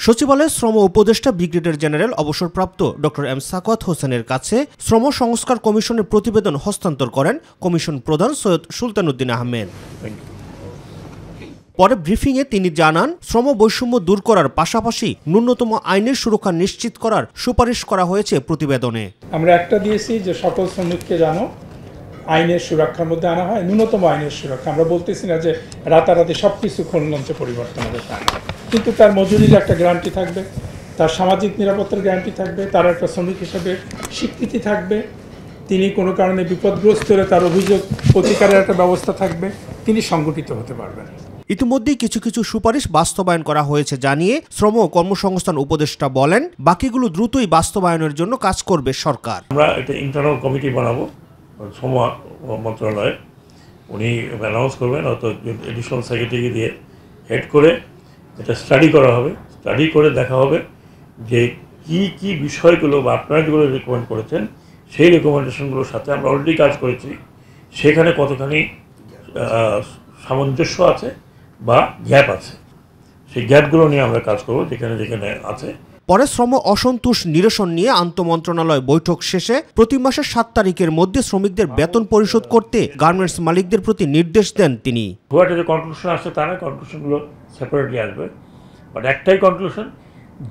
সচিবালয়ের শ্রম উপদেষ্টা ব্রিগেডিয়ার জেনারেল অবসরপ্রাপ্ত ডক্টর এম সাখাওয়াত হোসেনের কাছে শ্রম সংস্কার কমিশনের প্রতিবেদন হস্তান্তর করেন কমিশন প্রধান সৈয়দ সুলতান উদ্দিন আহমেদ। পরে ব্রিফিংয়ে তিনি জানান, শ্রম বৈষম্য দূর করার পাশাপাশি ন্যূনতম আইনের সুরক্ষা নিশ্চিত করার সুপারিশ করা হয়েছে প্রতিবেদনে। আমরা একটা দিয়েছি যে সকল শ্রমিককে জানো আইনের সুরক্ষার মধ্যে আনা হয়, ন্যূনতম আইনের সুরক্ষা। আমরা বলতেছি না যে রাতারাতি সব কিছু খোলমঞ্চে পরিবর্তন হবে, কিন্তু তার মজুরির একটা গ্যারান্টি থাকবে, তার সামাজিক নিরাপত্তার গ্যারান্টি থাকবে, তার একটা শ্রমিক হিসেবে স্বীকৃতি থাকবে, তিনি কোনো কারণে বিপদগ্রস্ত হলে তার অভিযোগ প্রতিকারের একটা ব্যবস্থা থাকবে, তিনি সংগঠিত হতে পারবেন। ইতিমধ্যেই কিছু কিছু সুপারিশ বাস্তবায়ন করা হয়েছে জানিয়ে শ্রম ও কর্মসংস্থান উপদেষ্টা বলেন, বাকিগুলো দ্রুতই বাস্তবায়নের জন্য কাজ করবে সরকার। আমরা একটা ইন্টারনাল কমিটি বানাবো শ্রম মন্ত্রণালয়ে, উনি অ্যানাউন্স করবেন, অত এডিশনাল সেক্রেটারিকে দিয়ে হেড করে এটা স্টাডি করা হবে। স্টাডি করে দেখা হবে যে কি কি বিষয়গুলো বা আপনারা যেগুলো রেকমেন্ড করেছেন সেই রেকমেন্ডেশনগুলোর সাথে আমরা অলরেডি কাজ করেছি, সেখানে কতখানি সামঞ্জস্য আছে বা গ্যাপ আছে, সেই গ্যাপগুলো নিয়ে আমরা কাজ করবো যেখানে যেখানে আছে। পরে শ্রম অসন্তোষ নিরসন নিয়ে আন্তঃমন্ত্রণালয় বৈঠক শেষে প্রতি মাসের 7 তারিখের মধ্যে শ্রমিকদের বেতন পরিশোধ করতে গার্মেন্টস মালিকদের প্রতি নির্দেশ দেন তিনি। একটা যে কনক্লুশন আসছে তা না, কনক্লুশনগুলো সেপারেটলি আসবে, বাট একটাই কনক্লুশন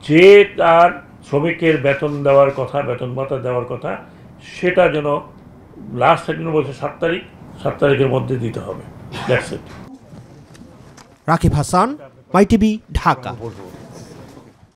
যে তার শ্রমিকের বেতন দেওয়ার কথা, বেতন ভাতা দেওয়ার কথা, সেটা যেন লাস্ট সেদিন বলছে 7 তারিখের মধ্যে দিতে হবে। That's it. Rakib Hasan, MyTV, Dhaka.